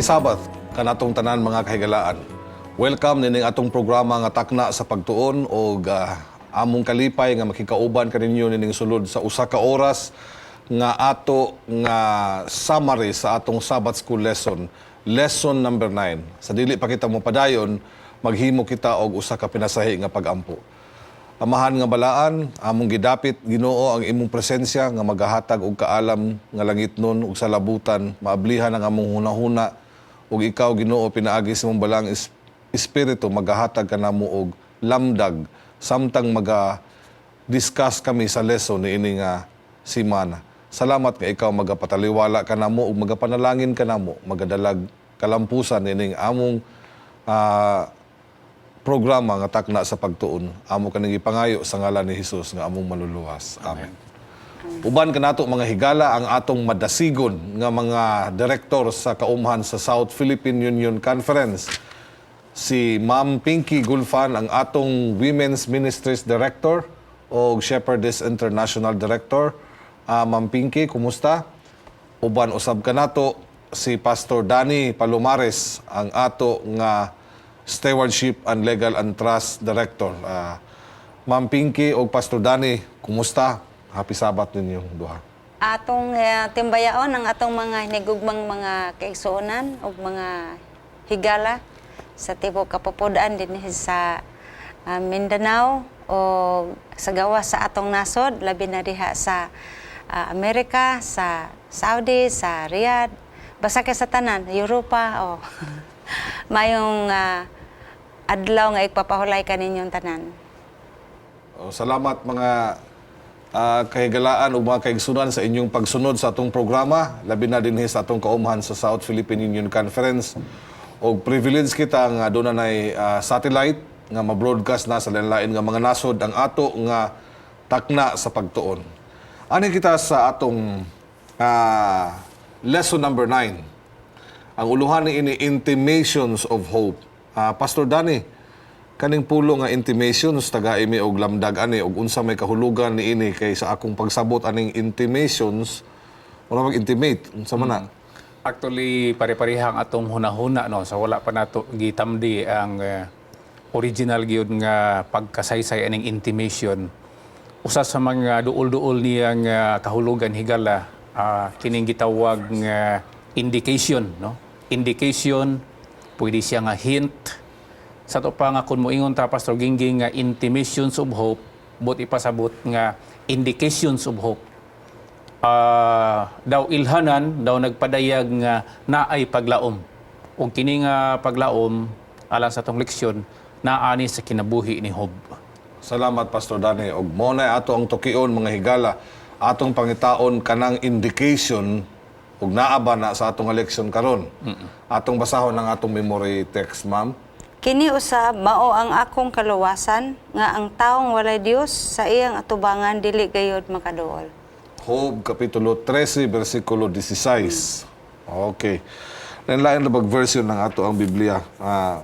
Happy Sabbath kanatong tanan mga kahigalaan. Welcome nining atong programa nga takna sa pagtuon o among kalipay nga makikauban kaninyo nining sulod sa usa ka oras nga ato nga summary sa atong Sabbath School lesson, lesson number 9. Sa dili pa kita mo padayon, maghimo kita og usa ka pinasahi nga pagampo. Amahan nga balaan, among gidapit Ginoo ang imong presensya nga magahatag og kaalam nga langitnon ug sa labutan, maablihan ang among hunahuna ug ikaw Ginoo pinaagi sa imong balang espiritu magahatag kanamo og lamdag samtang discuss kami sa lesson niini nga semana. Salamat nga ikaw magapataliwala kanamo ug magapanalangin kanamo, magadalag kalampusan nining among programa nga takna sa pagtuon. Amo kaning ipangayo sa ngalan ni Hesus nga among maluluwas. Amen. Uban kanato mga higala ang atong madasigon nga mga direktor sa kaumhan sa South Philippine Union Conference. Si Ma'am Pinky Gulfan ang atong Women's Ministries Director o Shepherdess International Director. Ma'am Pinky, kumusta? Uban usab kanato si Pastor Danny Palomares ang ato nga Stewardship and Legal and Trust Director. Ma'am Pinky o Pastor Danny, kumusta? Happy Sabbath ninyong duha. Atong timbayaon ang atong mga hinigugmang mga kaigsuonan o mga higala sa tibok kapupudaan din sa Mindanao o sa gawas sa atong nasod, labi na diha sa Amerika, sa Saudi, sa Riyadh, basta kay sa tanan, Europa o mayong adlaw nga ipapahulay kaninyong tanan. Salamat mga kahigalaan o mga kaigsunan sa inyong pagsunod sa atong programa, labi na din sa atong kaumhan sa South Philippine Union Conference. O privilege kita nga doon na satellite nga ma-broadcast na sa lain-lain nga mga nasod ang ato nga takna sa pagtuon. Ani kita sa atong lesson number 9. Ang uluhan ni ini intimations of hope. Pastor Danny, kaning pulo nga intimations taga-imi og lamdag ani og unsa may kahulugan ni ini kay sa akong pagsabot aning intimations wala mag-intimate unsa man na? Actually pare-parehang atong hunahuna no sa wala pa nato gitamdi ang original gyud nga pagkasaysay aning intimation. Usa sa mga duol-duol niyang kahulugan higala kining gitawag nga indication, no? Indication, pwede siya nga hint. Sa to pa nga kung moingon ta Pastor Gingging nga intimations of hope, bot ipasabot nga indications of hope. Daw ilhanan, daw nagpadayag nga naay paglaom. Ug kini nga paglaom, alang sa tong leksyon, naani sa kinabuhi ni Job. Salamat Pastor Danny. Og mo na ato ang tukion mga higala, atong pangitaon kanang indication ug naaba na sa atong eleksyon karon. Atong basahon ang atong memory text, ma'am. Kini usab mao ang akong kaluwasan nga ang taong walay Dios sa iyang atubangan dili gayud makaduol. Job kapitulo 13 bersikulo 16. Okay. Lain-lain na version ng ato ang Biblia,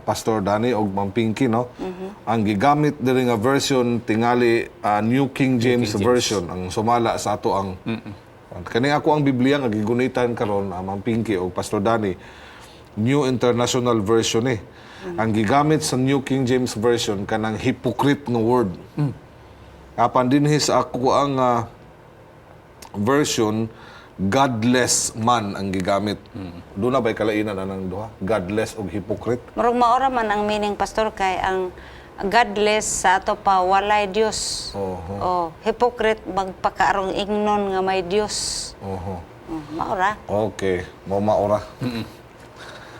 Pastor Danny og Ma'am Pinky, no? Ang gigamit diri nga version tingali New King James Version ang sumala sa ato ang kani ako ang Biblia nga gigunitan karon Ma'am Pinky o Pastor Danny, New International Version eh. Ang gigamit sa New King James Version kanang hypocrite nga word. Apan dinhi sa ako ang version godless man ang gigamit. Doon na ba'y kalainan anang duha? Godless o hypocrite? Murag maora man ang meaning Pastor kay ang godless sa ato pa walay Dios. Oh, hypocrite magpakaarong ingnon nga may Dios. Maora. Okay, maura.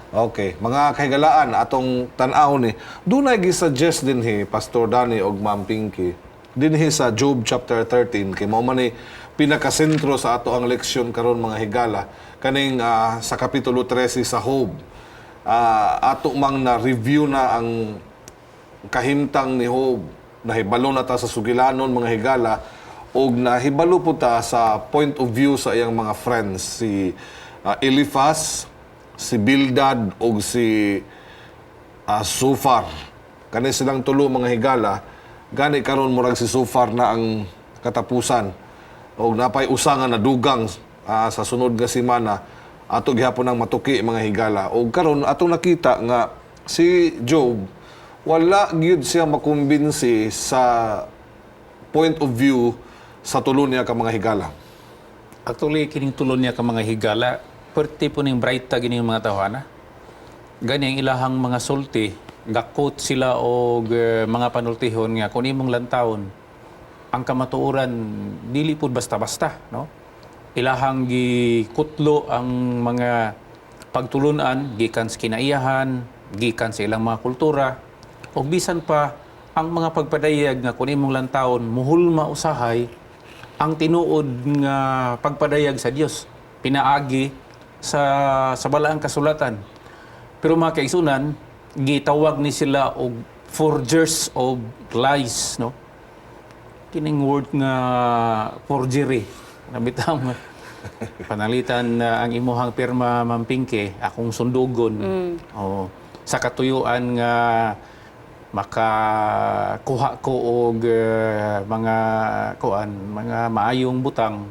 Okay, mga kahigalaan atong tan-aw ni. Dunay gi-suggest dinhi Pastor Danny og Ma'am Pinky dinhi sa Job chapter 13 kay mao man ni pinakasentro sa ato ang leksyon karon mga higala kaning sa kapitulo 13 sa Job. Ato mang na review na ang kahimtang ni Job, nahibalo na ta sa sugilanon mga higala og nahibalo po ta sa point of view sa iyang mga friends si Eliphaz, si Bildad og si Sufar. Kani silang tulo mga higala gani karon murag si Sufar na ang katapusan og napay usa nga nadugang sa sunod nga semana ato gihapon ang matuki mga higala. O karon atong nakita nga si Job wala gyud siya makumbinsi sa point of view sa tulo niya ka mga higala. Actually, kining tulon niya ka mga higala, perti po ning brighta gining mga tawhana. Gani ang ilahang mga sulti, gakot sila og mga panultihon nga kung imong lantawon, ang kamatuoran dili pud basta-basta, no? Ilahang gikutlo ang mga pagtulunan gikan sa kinaiyahan, gikan sa ilang mga kultura, o bisan pa ang mga pagpadayag nga kung imong lantawon muhulma usahay ang tinuod nga pagpadayag sa Dios pinaagi sa balaang kasulatan. Pero mga kaigsunan, gitawag ni sila og forgers of lies, no? Kining word nga forgery nabitang panalitan na ang imuhang pirma mampingke akong sundugon. O sa katuyuan nga makakuha ko og mga maayong butang.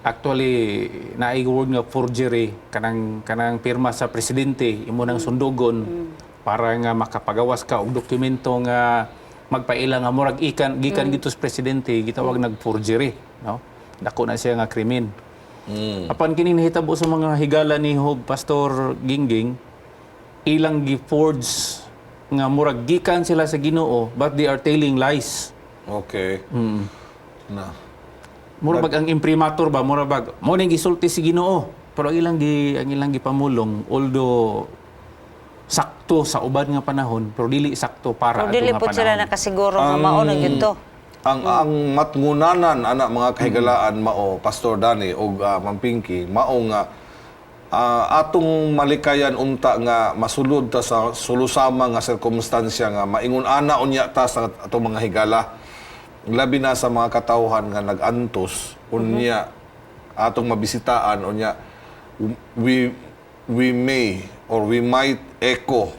Actually naay word nga forgery kanang pirma sa presidente imo nang sundugon para nga makapagawas ka og dokumento nga magpaila nga murag gikan dito sa presidente gitawag nag-forgery, no? Dako na siya nga krimen. Apan kining nahitabo sa mga higala ni Job, Pastor Gingging, ilang gi-forge nga murag gikan sila sa Ginoo but they are telling lies. Okay. Na. Murag ang imprimatur ba murag mo ning gisulti si Ginoo pero ang ilang gipamulong although sakto sa uban nga panahon pero dili sakto para Pero dili ato nga po sila panahon. nakasiguro nga mao na gyud to. Ang matngunanan ana mga kahigalaan mao Pastor Danny og Mampingki mao nga atong malikayan unta nga masulod ta sa sulusama nga sirkumstansya nga maingon ana unya ta sa atong mga higala labi na sa mga katawhan nga nag-antos unya atong mabisitaan unya we may or we might echo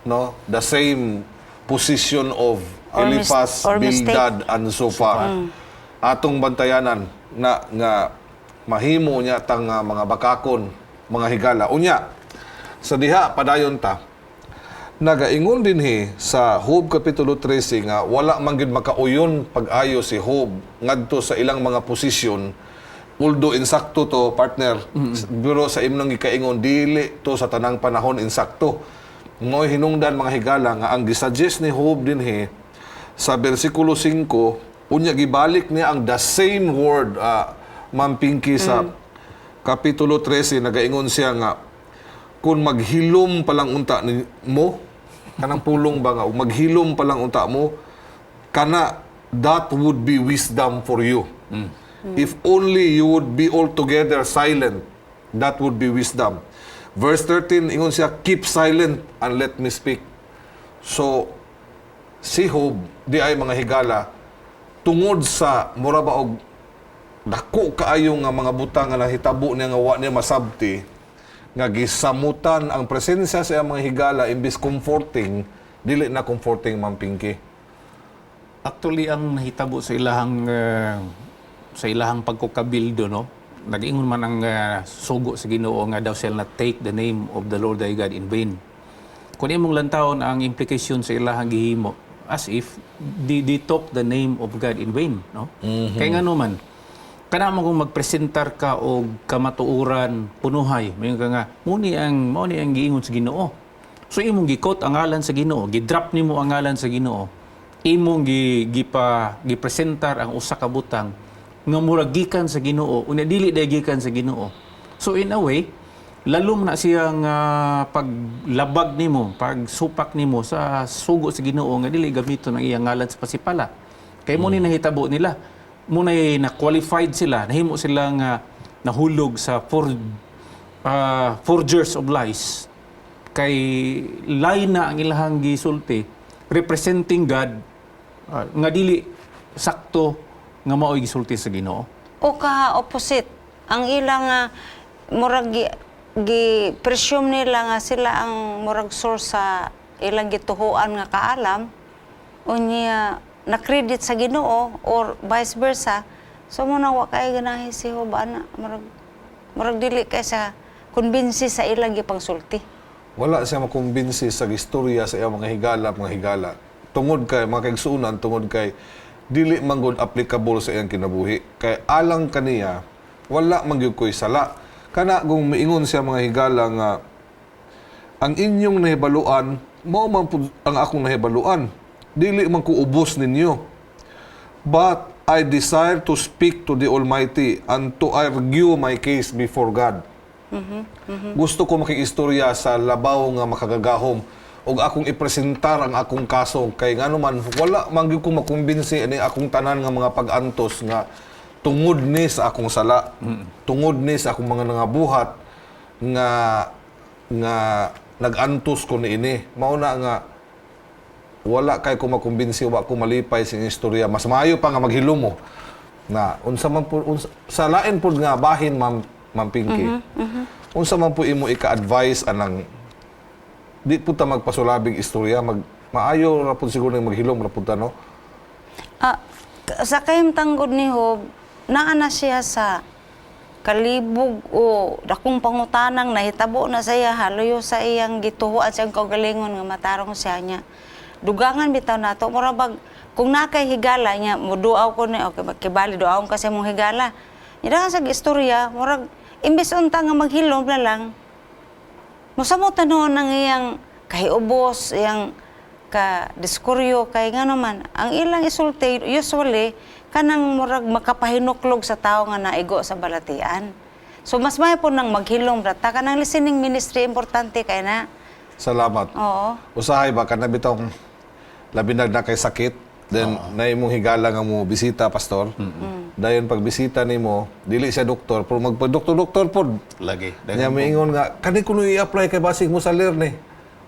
no the same position of Or Eliphaz, or mistake. Bildad, and Zophar. Atong bantayanan na nga mahimo niya tang mga bakakon, mga higala. Unya, sa diha padayon ta, nagaingon din sa Job Kapitulo 13 nga wala man gid makauyon pag-ayo si Job ngadto sa ilang mga posisyon. Although insakto to, partner, pero sa imong gikaingon dili to sa tanang panahon insakto. Ngoy hinungdan mga higala nga ang gisuggest ni Job din sa versikulo 5, unya gibalik niya ang the same word, Mampingki, sa Kapitulo 13, nagaingon siya nga, kung maghilom palang unta mo, kanang pulong ba nga, maghilom palang unta mo, kana, that would be wisdom for you. If only you would be altogether silent, that would be wisdom. Verse 13, ingon siya, keep silent and let me speak. So, si Job, di ay mga higala, tungod sa mura ba og dako kaayo nga mga butang nga nahitabo niya nga wa niya masabti, nga gisamutan ang presensya sa mga higala imbis comforting, dili na comforting, Mampingki. Actually ang nahitabo sa ilahang pagkukabildo, no? Nag-ingon man ang sugo sa Ginoo nga thou shall not take the name of the Lord thy God in vain. Kung imong lantawon ang implication sa ilahang gihimo, as if they took the name of God in vain, no? Kaya nga naman, kana mo kung magpresentar ka og kamatuoran punuhay, mayon ka nga, muni ang giingon sa Ginoo. So imong gikot ang ngalan sa Ginoo, gidrop nimo ang ngalan sa Ginoo. Imong gipresentar ang usa ka butang nga murag gikan sa Ginoo, unya dili day gikan sa Ginoo. So in a way, lalom na siyang paglabag nimo, pagsupak nimo sa sugo sa Ginoo nga dili gamiton ang iyang ngalan sa pasipala. Kay mo ni nahitabo nila, mo na qualified sila, nahimo sila nga nahulog sa forgers of lies. Kay lie na ang ilahang gisulti, representing God nga dili sakto nga mao'y gisulti sa Ginoo. O ka opposite, ang ilang murag gi-presume nila nga sila ang murag source sa ilang gituhuan nga kaalam unya na-credit sa Ginoo or vice versa. So mo na wa kay ganahi si Job ana murag Murag dili kay sa kumbinsi sa ilang gipangsulti. Wala siya makumbinsi sa istorya sa iyang mga higala. Tungod kay mga kaigsuunan, tungod kay dili man gud applicable sa iyang kinabuhi. Kay alang kaniya, wala man gyud koy sala. Kana kung miingon siya mga higala nga ang inyong nahibaluan, mao man pud ang akong nahibaluan. Dili man ko ubos ninyo. But I desire to speak to the Almighty and to argue my case before God. Gusto ko makiistorya sa labaw nga makagagahom ug akong ipresentar ang akong kaso kay ngano man wala man gyud ko makumbinsi ani akong tanan nga mga pag-antos nga tungod ni sa akong sala, tungod ni sa akong mga nangabuhat nga nag-antos ko niini. Mao na nga wala kay ko makumbinsi, wa ko malipay sa istorya. Mas maayo pa nga maghilo mo na unsa man po sa lain pud nga bahin Ma'am Pinky. Unsa man po imo ika-advise anang di po ta magpasulabing istorya, maayo ra pud siguro nga maghilom ra pud ta, no? Sa kayong tanggod ni Hob, naa na siya sa kalibog o dakong pangutanang nahitabo na siya haloyo sa iyang gituhuan sa iyang kaugalingon nga matarong siya niya. Dugangan bitaw nato murabag kung nakay higala niya muduaw ko ni okay kibali duaw kasi mong higala. Nya sa istorya murag imbes unta nga maghilom na lang musamo tanon ang iyang kahiubos iyang ka diskuryo kay ngano man ang ilang isulti usually kanang murag makapahinuklog sa tao nga naigo sa balatian. So mas may po nang maghilom rata kanang listening ministry importante kay na. Salamat. Oo. Usahay ba kana bitong labi na kay sakit then na imong higala nga mo bisita pastor. Dayon pag bisita nimo dili siya doktor pero magpa-doktor pod Lagi. nya miingon nga kani kuno i-apply kay basig mo sa Lerne.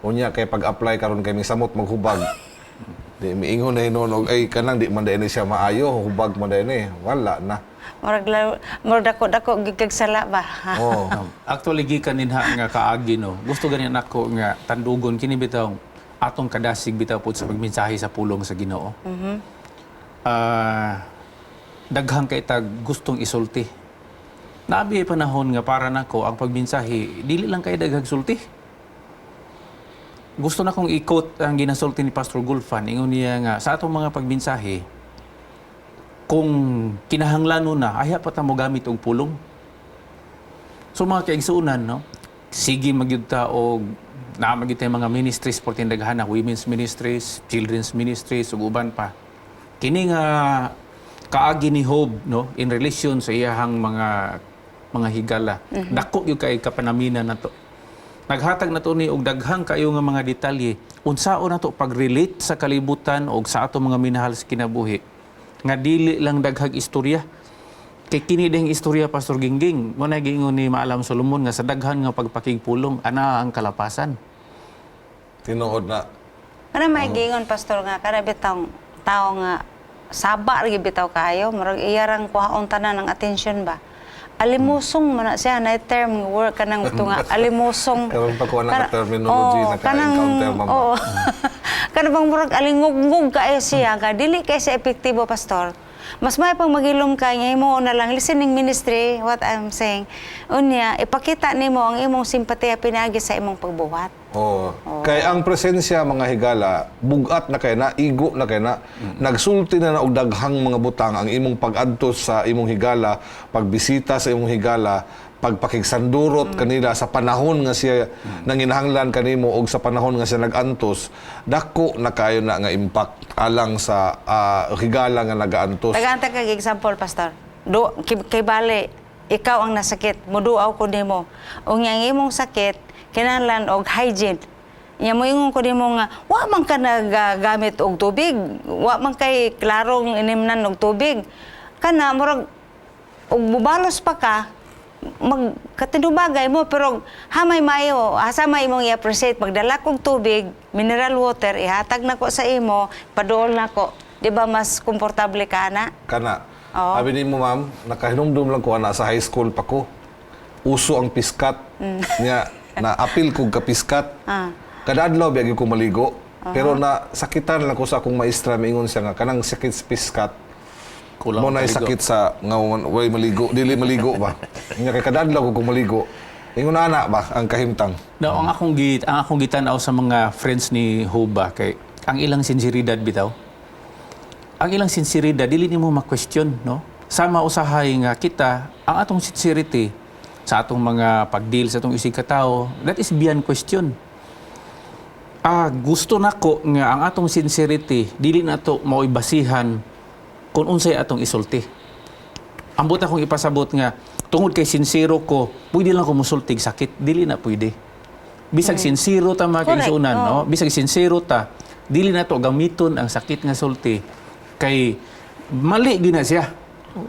Unya kay pag-apply karon kay misamot maghubag. Di miingon na hinon og ay kanang di man dayon siya maayo hubag man dayon wala na. Murag dako gigag sala ba. Oh. Actually, gikan ninha nga kaagi, no? Gusto ganin ako nga tandugon kini bitaw atong kadasig bitaw po sa pagmensahe sa pulong sa Ginoo. Daghang kay tag gustong isulti. Nabi panahon nga para nako ang pagmensahe dili lang kay daghang sulti. Gusto na kong i-quote ang ginasulti ni Pastor Gulfan. Ingon niya nga sa atong mga pagmensahe kung kinahanglanon na, aya pa ta mo gamit og pulong. So mga kaigsuunan, no? Sige magyud ta og naamagid tay mga ministries for tindaghan, women's ministries, children's ministries ug uban pa. Kini nga kaagi ni Hob, no, in relation sa iyahang mga higala. Dako gyud kay kapanaminan nato. Naghatag nato ni og daghang kayo nga mga detalye unsaon nato pag-relate sa kalibutan og sa ato mga minahal sa kinabuhi nga dili lang daghag istorya. Kay kini ding istorya Pastor Gingging, mo na giingon ni Maalam Solomon nga sa daghan nga pagpakigpulong ana ang kalapasan. Tinuod na. Kana may gingon pastor nga kana bitang tao nga saba lagi bitaw kayo murag iyarang kuhaon tanan ng atensyon ba. Alimusong man na siya na term nga work kanang ito nga alimusong. Karon pa ko na terminology na ka-encounter mama. Oo. Kanang bang murag alingog-ngog kaayo siya nga dili kay sa epektibo pastor. Mas may pang magilom ka nga imo na lang listening ministry what I'm saying. Unya ipakita nimo ang imong simpatiya pinagi sa imong pagbuhat. Oh. Kay ang presensya mga higala, bugat na kay na, igo na kay na, nagsulti na og daghang mga butang ang imong pag-adtos sa imong higala, pagbisita sa imong higala, pagpakigsandurot kanila sa panahon nga siya nanginahanglan kanimo og sa panahon nga siya nag-antos, dako na kayo na nga impact alang sa higala nga nag-antos. Tagantag kag example pastor. Kay bale ikaw ang nasakit, muduaw ko nimo. Og yang imong sakit kinahanglan og hygiene. Nya mo ingon ko nimo nga wa man ka nagagamit og tubig, wa man kay klarong inimnan og tubig. Kana murag og bubalos pa ka magkatinubagay mo pero hamay mayo asa may imong i-appreciate magdala kog tubig, mineral water ihatag nako sa imo, paduol nako. Di ba mas komportable ka na? Kana. Oo. Abi nimo ma'am, nakahinumdum lang ko ana sa high school pa ko. Uso ang piskat. Nya na apil kog kapiskat. Kada adlaw biag ko maligo. Pero na sakitan lang ko sa akong maestra miingon siya nga kanang sakit sa piskat. Kulang mo na maligo. sakit sa nga way maligo, dili maligo ba? Nya kay kadadlaw ko kung maligo. Ingon ana ba ang kahimtang? No, ang akong gitanaw sa mga friends ni Hoba kay ang ilang sinseridad bitaw. Ang ilang sinseridad dili nimo ma-question, no? Sama usahay nga kita ang atong sincerity sa atong mga pagdeal sa atong isig katao, that is beyond question. Gusto nako nga ang atong sincerity dili nato mao'y basihan kung unsay atong isulti. Ambot akong ipasabot nga tungod kay sincero ko, pwede lang ko musultig sakit, dili na pwede. Bisag sincero ta mga Correct, kaigsunan, oo. no? Bisag sincero ta, dili na to gamiton ang sakit nga sulti kay mali gyud na siya.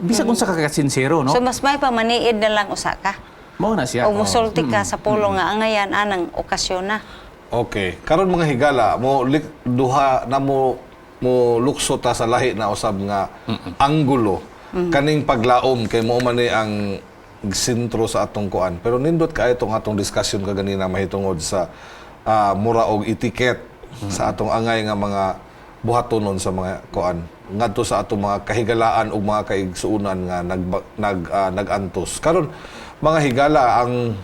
Bisag unsa ka sincero, no? So mas may pamaniid na lang usa ka. Mao na siya. O musulti ka sa pulo nga angayan anang okasyon na. Okay. Karon mga higala, duha na mo lukso ta sa lahi na usab nga anggulo kaning paglaom kay mo man ni ang sentro sa atong kuan. Pero nindot ka itong atong discussion kaganina mahitungod sa mura og etiquette sa atong angay nga mga buhatonon sa mga kuan ngadto sa atong mga kahigalaan ug mga kaigsuonan nga nagantos. Karon mga higala ang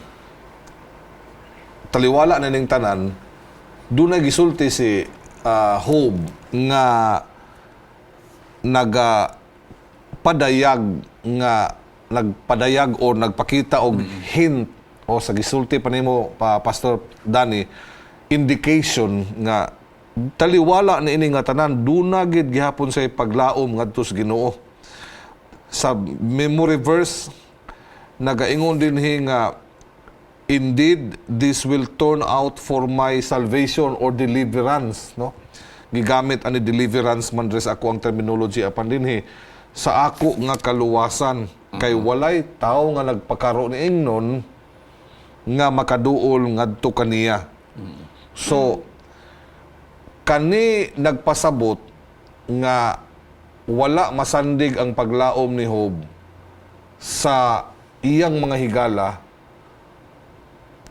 taliwala na ning tanan doon na gisulti si Hob nga nagpadayag o nagpakita og hint o sa gisulti pa nimo Pastor Danny indication nga taliwala na ini nga tanan duna gid gihapon sa paglaom ngadto sa Ginoo. Sa memory verse nagaingon dinhi nga indeed this will turn out for my salvation or deliverance, no? Gigamit ani deliverance man res ako ang terminology apan dinhi sa ako nga kaluwasan kay walay tawo nga nagpakaro ni ingnon nga makaduol ngadto kaniya. So kani nagpasabot nga wala masandig ang paglaom ni Hob sa iyang mga higala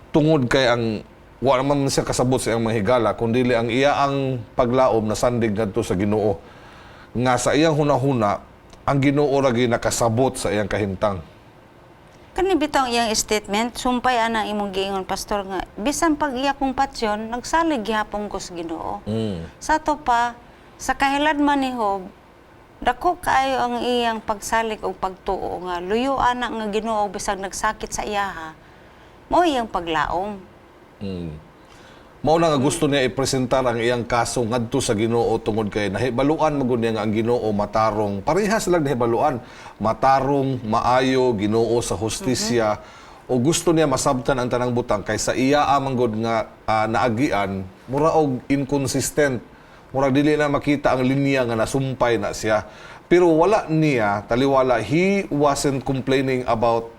tungod kay ang wala man siya kasabot sa iyang mga higala kundi ang iya ang paglaom na sandig ngadto sa Ginoo nga sa iyang hunahuna ang Ginoo ra gyud nakasabot sa iyang kahimtang. Kani bitaw iyang statement, sumpay anang imong giingon pastor nga bisan pag iya kong patsyon nagsalig gihapon ko sa Ginoo. Sa to pa sa kahiladman ni Hob dako kaayo ang iyang pagsalig o pagtuo nga luyo ana nga Ginoo bisag nagsakit sa iyaha. Mao iyang paglaom. Mao na nga gusto niya ipresentar ang iyang kaso ngadto sa Ginoo tungod kay nahibaluan magud niya nga ang Ginoo matarong parehas lang nahibaluan matarong maayo Ginoo sa hustisya o gusto niya masabtan ang tanang butang kay sa iya amang gud nga naagian mura og inconsistent mura dili na makita ang linya nga nasumpay na siya pero wala niya taliwala he wasn't complaining about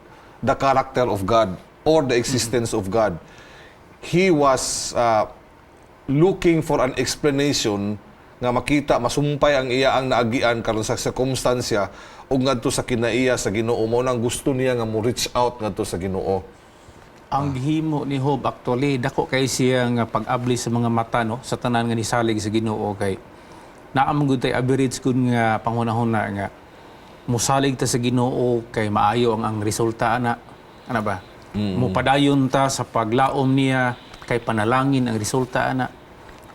the character of God or the existence of God. He was looking for an explanation nga makita masumpay ang iya ang naagian karon sa circumstansya ug ngadto sa kinaiya sa Ginoo mo nang gusto niya nga mo reach out ngadto sa Ginoo. Ang gihimo ni Hob actually dako kay siya nga pag-abli sa mga mata no sa tanan nga nisalig sa Ginoo kay naamgud tay average kun nga panghunahuna nga musalig ta sa Ginoo kay maayo ang resulta ana ba mupadayon ta sa paglaom niya kay panalangin ang resulta ana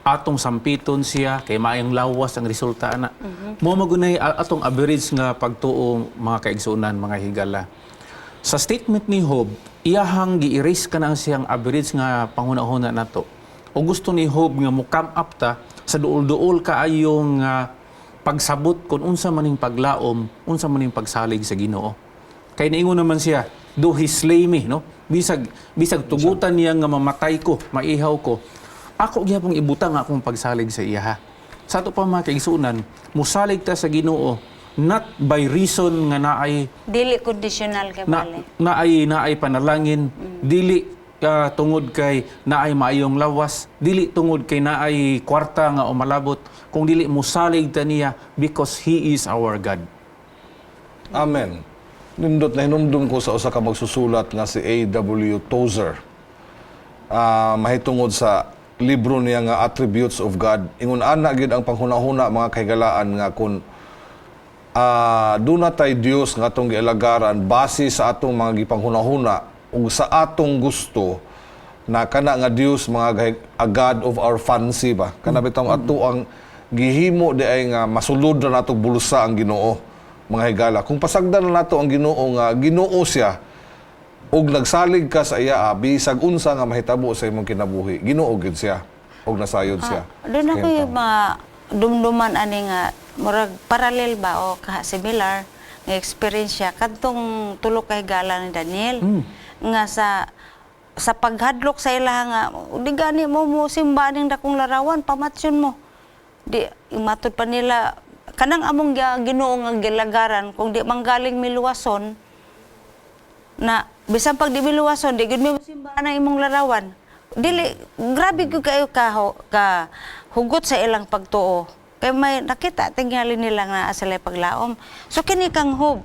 atong sampiton siya kay maayong lawas ang resulta ana mo magunay atong average nga pagtuo mga kaigsunan mga higala sa statement ni Hob iyahang gi-erase ka na siyang average nga panghunahuna nato o gusto ni Hob nga mo come up ta sa duol-duol kaayong pagsabot kung unsa maning paglaom unsa maning pagsalig sa Ginoo kay niingon naman siya do he slay me no bisag tugutan niya nga mamatay ko maihaw ko ako gyapon ibutang akong pagsalig sa iya ha sa ato pa mga kaigsunan musalig ta sa Ginoo not by reason nga naay Dili conditional kay bale. naay panalangin dili tungod kay naay maayong lawas dili tungod kay naay kwarta nga umalabot kung dili musalig ta niya because he is our God. Amen. Nindot na hinumdum ko sa usa ka magsusulat nga si A.W. Tozer. Mahitungod sa libro niya nga Attributes of God. Ingon ana gid ang panghunahuna mga kahigalaan nga kung doon na tayo Diyos nga atong gialagaran base sa atong mga gipanghuna-huna ug sa atong gusto na kana nga Diyos a God of our fancy ba. Kana bitong ato ang gihimo di ay nga masulod na natong bulsa ang Ginoo mga higala. Kung pasagdan na nato ang Ginoo nga Ginoo siya ug nagsalig ka sa iya bisag unsa nga mahitabo sa imong kinabuhi, Ginoo gid siya ug nasayod siya. Doon ako yung mga dumduman ani nga murag parallel ba o similar nga experience siya kadtong tulo ka higala ni Daniel nga sa paghadlok sa ila nga di gani mo simba ning dakong larawan pamatsyon mo di matod pa nila kanang among Ginoo nga gilagaran kung di manggaling miluwason na bisan pag di miluwason di gud mi simba na imong larawan dili grabe gyud kayo ka hugot sa ilang pagtuo kay may nakita tingali nila nga sila paglaom so kini kang Job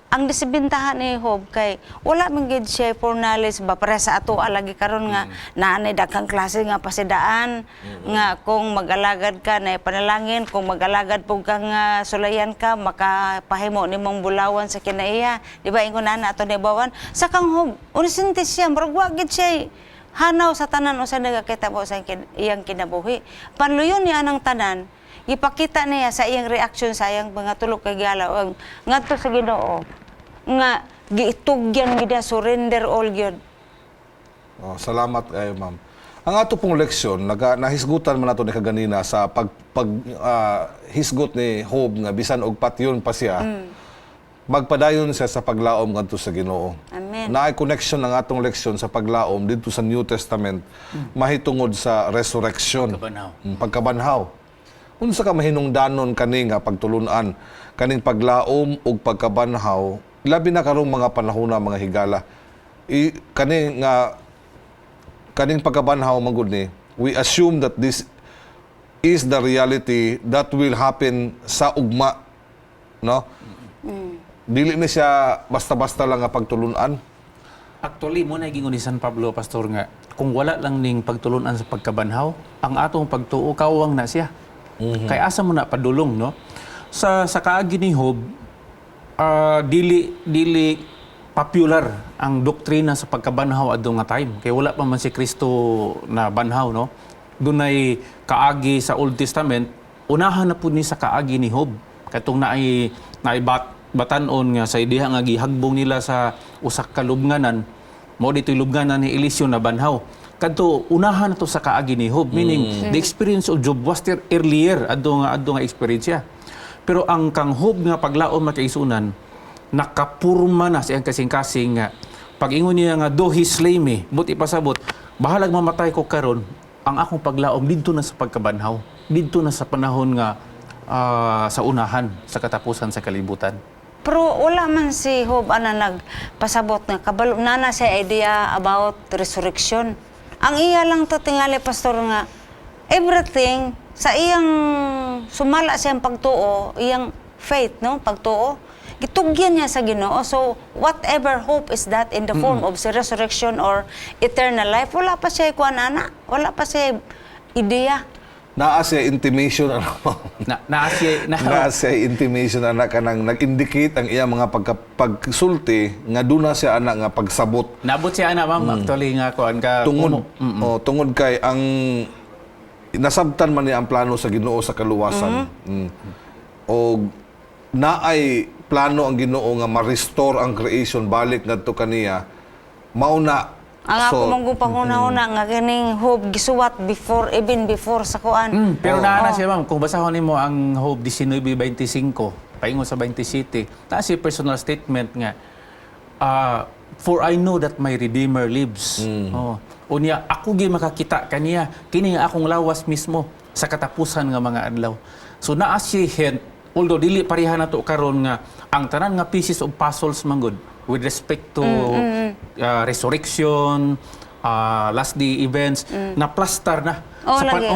ang disibintahan ni Job kay wala man gid siya for knowledge ba para sa ato lagi karon nga naanay daghang klase nga pasidaan nga kung mag-alagad ka na panalangin kung mag-alagad pug kang sulayan ka makapahimo nimong bulawan sa kinaiya di ba ingon ana ato ni bawan sa kang Job unisintis siya murag wa gid siya hanaw sa tanan usa nagakita mo sa iyang kinabuhi panluyon niya nang tanan ipakita niya sa iyang reaksyon sa iyang mga tulok kay gala ngadto sa Ginoo nga giitugyan gid surrender all gyud. Salamat kayo ma'am. Ang ato pong leksyon nahisgutan man nato ni kaganina sa hisgot ni Job nga bisan og patyon pa siya. Magpadayon siya sa paglaom ngadto sa Ginoo. Amen. Naay connection ng atong leksyon sa paglaom dito sa New Testament mahitungod sa resurrection. Pagkabanhaw. Unsa ka mahinungdanon kani nga pagtulunan kaning paglaom ug pagkabanhaw labi na karong mga panahon na mga higala kaning pagkabanhaw magud ni we assume that this is the reality that will happen sa ugma no dili na siya basta-basta lang nga pagtulunan. Actually, mo na gingon ni San Pablo, Pastor, nga kung wala lang ning pagtulunan sa pagkabanhaw, ang atong pagtuo kawang na siya. Kaya asa mo na padulong, no? Sa kaagi ni Job, dili popular ang doktrina sa pagkabanhaw adto nga time. Kaya wala pa man si Kristo na banhaw, no? Dunay kaagi sa Old Testament, unahan na pud ni sa kaagi ni Job. Katong naay batanon nga sa ideya nga gihagbong nila sa usak ka lubnganan, mo dito'y lubnganan ni Eliseo na banhaw. Kadto unahan to sa kaagi ni Job, meaning the experience of Job was there earlier adto nga experience siya. Pero ang kang Job nga paglaom makaisunan nakapurma na sa iyang kasing-kasing nga pag-ingon niya nga do he slay me but ipasabot bahalag mamatay ko karon ang akong paglaom didto na sa pagkabanhaw didto na sa panahon nga sa unahan sa katapusan sa kalibutan. Pero wala man si Job nagpasabot nga kabalo na sa idea about resurrection. Ang iya lang to tingali pastor nga everything sa iyang sumala siyang pagtuo, iyang faith, no, pagtuo, gitugyan niya sa Ginoo. So whatever hope is that in the form of resurrection or eternal life, wala pa siya kuanana, wala pa siya ideya. Naa siya intimation Naa siya intimation kanang nag-indicate ang iya mga pagsulti nga duna siya nga pagsabot. Nabot siya ma'am actually nga kuan ka tungod kay ang nasabtan man niya ang plano sa Ginoo sa kaluwasan. O naay plano ang Ginoo nga ma-restore ang creation balik ngadto kaniya mauna. Ang ako mong panghuna-huna nga ganing Job gisuwat even before sa kuan. Pero naa siya ma'am, kung basahon nimo ang Job 19:25, paingon sa 27, naa siya personal statement nga for I know that my Redeemer lives. Unya ako gi makakita kaniya kini nga akong lawas mismo sa katapusan nga mga adlaw. So naa siya hint, although dili pareha nato karon nga ang tanan nga pieces of puzzles manggod with respect to resurrection, last day events, na plaster na.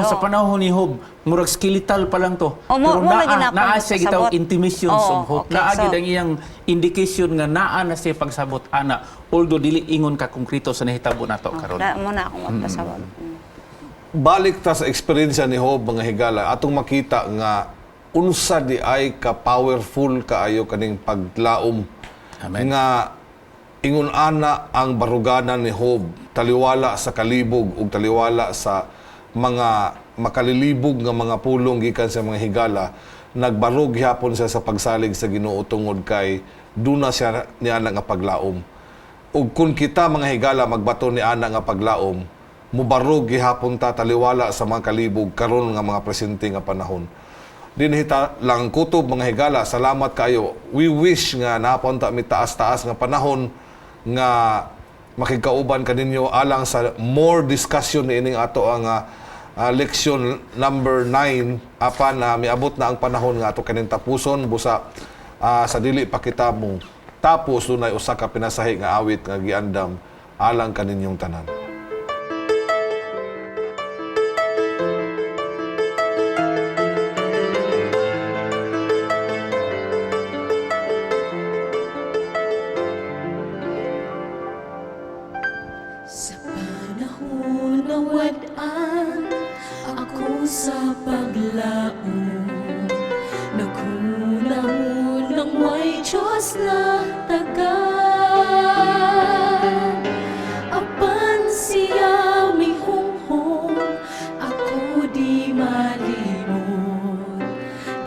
Sa panahon ni Job, murag skeletal pa lang to. Pero naa siya gitaw intimations of hope. Naa gid ang iyang indication nga naa na siya pagsabot ana, although dili ingon ka konkreto sa nahitabo nato karon. Mo na akong magpasabot. Balik ta sa experience ni Job mga higala atong makita nga unsa di ay ka powerful kaayo kaning paglaom Amen. nga ingon ana ang baruganan ni Job taliwala sa kalibog ug taliwala sa mga makalilibog nga mga pulong gikan sa mga higala, nagbarog gyapon siya sa pagsalig sa Ginoo tungod kay duna siya ni ana nga paglaom. Ug kung kita mga higala magbato ni ana nga paglaom, mubarog gihapon ta taliwala sa mga kalibog karon nga mga presente nga panahon. Dinhita lang kutob mga higala, salamat kayo. We wish nga napon ta mi taas-taas nga panahon nga makikauban kaninyo alang sa more discussion ni ining ato ang leksyon number 9 apan miabot na ang panahon nga ato kaning tapuson busa sa dili pa kita mo tapos dunay usa ka pinasahi nga awit nga giandam alang kaninyong tanan. Sa panahon na wadaan ako sa paglaom, naghunahunang may Diyos na tagan. Apan siya may hunghong, ako di malimot.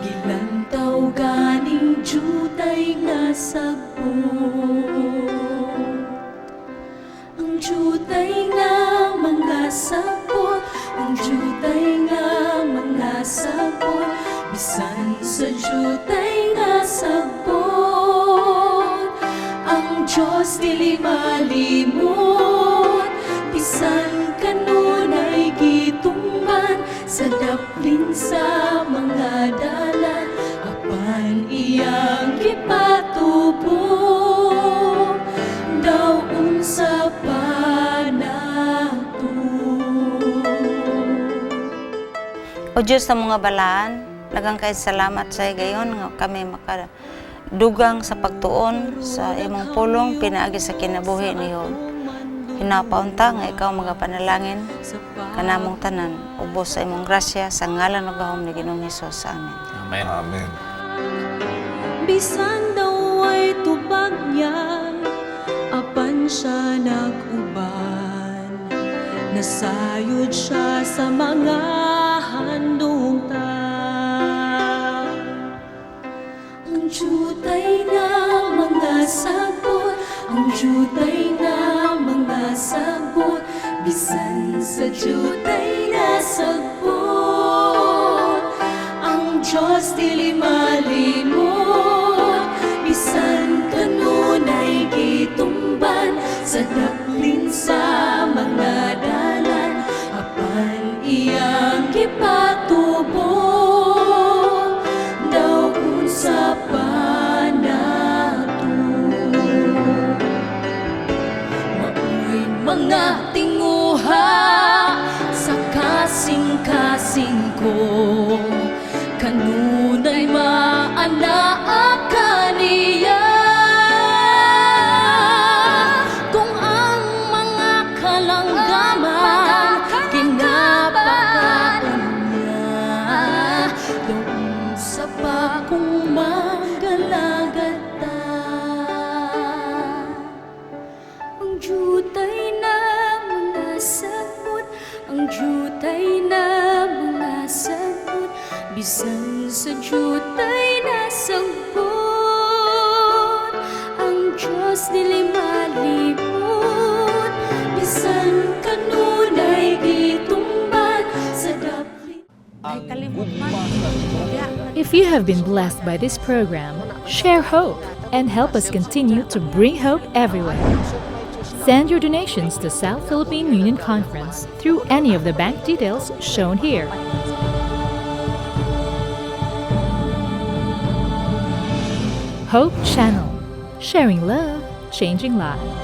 Gilantaw ganing jutay nga sagbon. Ang jutay nga mga sabot, ang jutay nga mga sabot, bisan sa jutay nga sabot. Ang Diyos dili malimot, bisan kanunay gitumban sa daplin sa mga dalan, apan iyang gipatubo daw unsa pa nato. O Diyos sa mga balaan, daghang kay salamat sa gayon nga kami makadugang sa pagtuon sa imong pulong pinaagi sa kinabuhi ni Job. Hinapaunta nga ikaw magapanalangin kanamong tanan ubos sa imong grasya sa ngalan ug gahom ni Ginoong Hesus. Amen. Amen. Amen. Bisan daw ay tubag niya, apan siya nag-uban. Nasayod siya sa mga handong ta. Ang jutay na mga sabot, ang jutay na mga sabot, bisan sa jutay na sabot. Ang Diyos dili malimot, bisan kanunay gitumban sa daplin sa mga dalan, apan iyang gipatubo daw unsa pa nato. Maoy mga tinguha sa kasing-kasing ko, kanunay maanaa kaniya. Kung ang mga kalanggaman kinapakaon niya, doon sa pa kung magalagata. Ang jutay na mga sabot, ang jutay na mga sabot, bisan sa jutay na sagbot. Ang Diyos dili malimot, bisan kanunay gitumban sa daplin. If you have been blessed by this program, share hope and help us continue to bring hope everywhere. Send your donations to South Philippine Union Conference through any of the bank details shown here. Hope Channel, sharing love, changing lives.